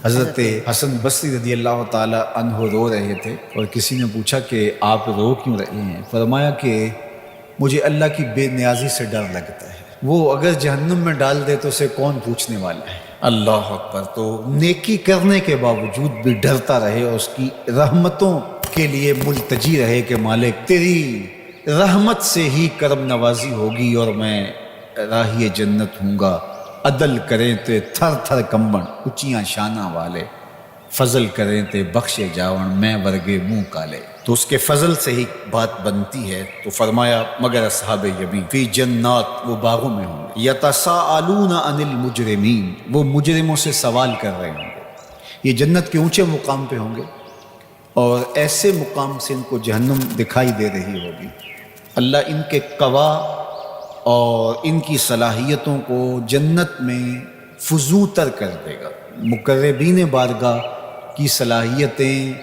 حضرت حسن بصری رضی اللہ تعالی عنہ رو رہے تھے اور کسی نے پوچھا کہ آپ رو کیوں رہے ہیں؟ فرمایا کہ مجھے اللہ کی بے نیازی سے ڈر لگتا ہے، وہ اگر جہنم میں ڈال دے تو اسے کون پوچھنے والا ہے۔ اللہ اکبر۔ تو نیکی کرنے کے باوجود بھی ڈرتا رہے اور اس کی رحمتوں کے لیے ملتجی رہے کہ مالک تیری رحمت سے ہی کرم نوازی ہوگی اور میں راہی جنت ہوں گا۔ عدل کریں تے تھر تھر کمبن اچیاں شانہ والے، فضل کریں تے بخشے جاون میں ورگے منہ کالے۔ تو اس کے فضل سے ہی بات بنتی ہے۔ تو فرمایا مگر اصحاب یمین فی جنات، وہ باغوں میں ہوں گے، یتساءلون عن المجرمین، وہ مجرموں سے سوال کر رہے ہوں گے۔ یہ جنت کے اونچے مقام پہ ہوں گے اور ایسے مقام سے ان کو جہنم دکھائی دے رہی ہوگی۔ اللہ ان کے قوا اور ان کی صلاحیتوں کو جنت میں فزوں تر کر دے گا۔ مقربین بارگاہ کی صلاحیتیں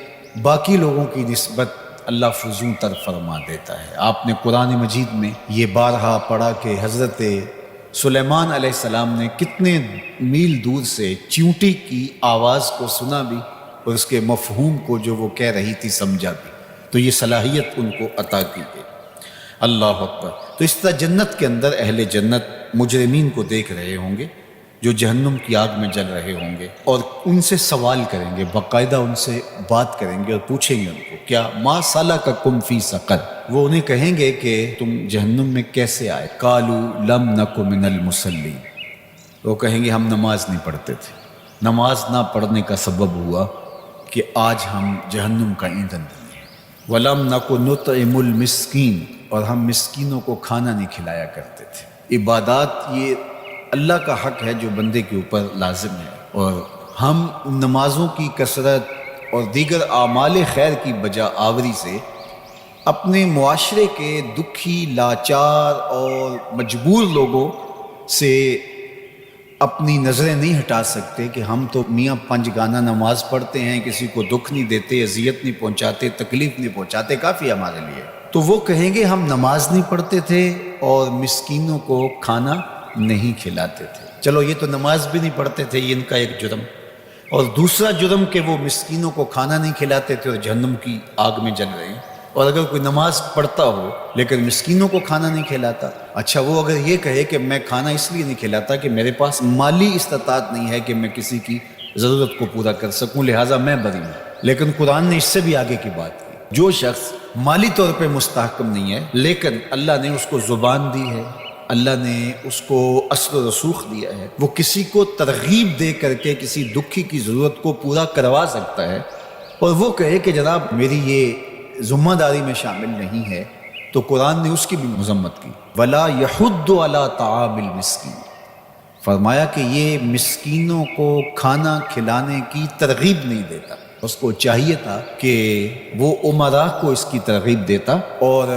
باقی لوگوں کی نسبت اللہ فزوں تر فرما دیتا ہے۔ آپ نے قرآن مجید میں یہ بارہا پڑھا کہ حضرت سلیمان علیہ السلام نے کتنے میل دور سے چیونٹی کی آواز کو سنا بھی اور اس کے مفہوم کو جو وہ کہہ رہی تھی سمجھا بھی۔ تو یہ صلاحیت ان کو عطا کی گئی۔ اللہ اکبر۔ تو اس طرح جنت کے اندر اہل جنت مجرمین کو دیکھ رہے ہوں گے جو جہنم کی آگ میں جل رہے ہوں گے، اور ان سے سوال کریں گے، باقاعدہ ان سے بات کریں گے اور پوچھیں گے ان کو کیا ما سلککم فی سقر۔ وہ انہیں کہیں گے کہ تم جہنم میں کیسے آئے؟ قالوا لم نک من المصلین، وہ کہیں گے ہم نماز نہیں پڑھتے تھے، نماز نہ پڑھنے کا سبب ہوا کہ آج ہم جہنم کا ایندھن بنے۔ ولم نک نطعم المسکین، اور ہم مسکینوں کو کھانا نہیں کھلایا کرتے تھے۔ عبادات یہ اللہ کا حق ہے جو بندے کے اوپر لازم ہے، اور ہم نمازوں کی کثرت اور دیگر اعمال خیر کی بجا آوری سے اپنے معاشرے کے دکھی، لاچار اور مجبور لوگوں سے اپنی نظریں نہیں ہٹا سکتے کہ ہم تو میاں پنج گانا نماز پڑھتے ہیں، کسی کو دکھ نہیں دیتے، اذیت نہیں پہنچاتے، تکلیف نہیں پہنچاتے، کافی ہمارے لیے۔ تو وہ کہیں گے ہم نماز نہیں پڑھتے تھے اور مسکینوں کو کھانا نہیں کھلاتے تھے۔ چلو یہ تو نماز بھی نہیں پڑھتے تھے، یہ ان کا ایک جرم، اور دوسرا جرم کہ وہ مسکینوں کو کھانا نہیں کھلاتے تھے اور جہنم کی آگ میں جل رہے ہیں۔ اور اگر کوئی نماز پڑھتا ہو لیکن مسکینوں کو کھانا نہیں کھلاتا، اچھا وہ اگر یہ کہے کہ میں کھانا اس لیے نہیں کھلاتا کہ میرے پاس مالی استطاعت نہیں ہے کہ میں کسی کی ضرورت کو پورا کر سکوں، لہٰذا میں بری ہوں۔ لیکن قرآن نے اس سے بھی آگے کی بات کی، جو شخص مالی طور پہ مستحکم نہیں ہے لیکن اللہ نے اس کو زبان دی ہے، اللہ نے اس کو اثر و رسوخ دیا ہے، وہ کسی کو ترغیب دے کر کے کسی دکھی کی ضرورت کو پورا کروا سکتا ہے، اور وہ کہے کہ جناب میری یہ ذمہ داری میں شامل نہیں ہے، تو قرآن نے اس کی بھی مذمت کی۔ وَلَا يَحُضُّ عَلَىٰ طَعَامِ الْمِسْكِينِ، فرمایا کہ یہ مسکینوں کو کھانا کھلانے کی ترغیب نہیں دیتا۔ اس کو چاہیے تھا کہ وہ امراء کو اس کی ترغیب دیتا اور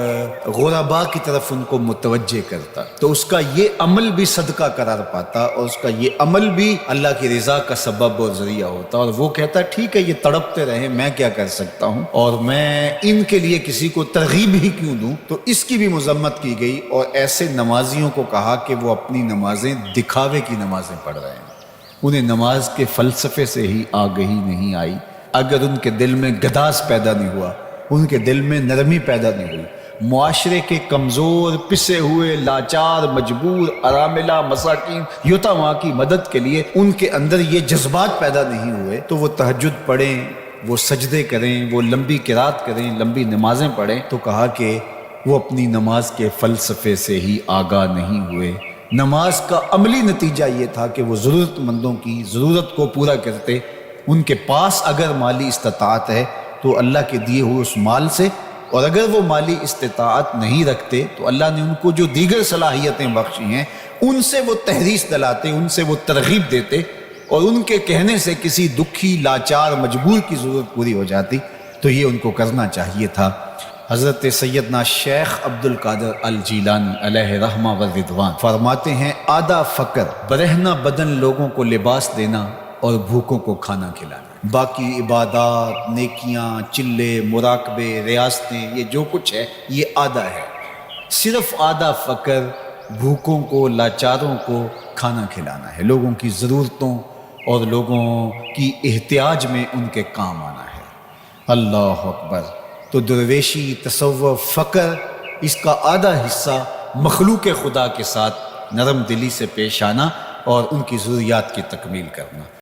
غرباء کی طرف ان کو متوجہ کرتا، تو اس کا یہ عمل بھی صدقہ قرار پاتا اور اس کا یہ عمل بھی اللہ کی رضا کا سبب اور ذریعہ ہوتا، اور وہ کہتا ٹھیک ہے یہ تڑپتے رہے، میں کیا کر سکتا ہوں، اور میں ان کے لیے کسی کو ترغیب ہی کیوں دوں۔ تو اس کی بھی مذمت کی گئی، اور ایسے نمازیوں کو کہا کہ وہ اپنی نمازیں دکھاوے کی نمازیں پڑھ رہے ہیں، انہیں نماز کے فلسفے سے ہی آگہی نہیں آئی۔ اگر ان کے دل میں گداز پیدا نہیں ہوا، ان کے دل میں نرمی پیدا نہیں ہوئی، معاشرے کے کمزور، پسے ہوئے، لاچار، مجبور، اراملہ، مساکین، یتامى کی مدد کے لیے ان کے اندر یہ جذبات پیدا نہیں ہوئے، تو وہ تہجد پڑھیں، وہ سجدے کریں، وہ لمبی قرات کریں، لمبی نمازیں پڑھیں، تو کہا کہ وہ اپنی نماز کے فلسفے سے ہی آگاہ نہیں ہوئے۔ نماز کا عملی نتیجہ یہ تھا کہ وہ ضرورت مندوں کی ضرورت کو پورا کرتے، ان کے پاس اگر مالی استطاعت ہے تو اللہ کے دیے ہوئے اس مال سے، اور اگر وہ مالی استطاعت نہیں رکھتے تو اللہ نے ان کو جو دیگر صلاحیتیں بخشی ہیں ان سے وہ تحریص دلاتے، ان سے وہ ترغیب دیتے، اور ان کے کہنے سے کسی دکھی، لاچار، مجبور کی ضرورت پوری ہو جاتی۔ تو یہ ان کو کرنا چاہیے تھا۔ حضرت سیدنا شیخ عبد القادر الجیلانی علیہ رحمہ و رضوان فرماتے ہیں آدھا فقر برہنہ بدن لوگوں کو لباس دینا اور بھوکوں کو کھانا کھلانا، باقی عبادات، نیکیاں، چلے، مراقبے، ریاستیں، یہ جو کچھ ہے یہ آدھا ہے۔ صرف آدھا فقر بھوکوں کو، لاچاروں کو کھانا کھلانا ہے، لوگوں کی ضرورتوں اور لوگوں کی احتیاج میں ان کے کام آنا ہے۔ اللہ اکبر۔ تو درویشی، تصوف، فقر، اس کا آدھا حصہ مخلوق خدا کے ساتھ نرم دلی سے پیش آنا اور ان کی ضروریات کی تکمیل کرنا۔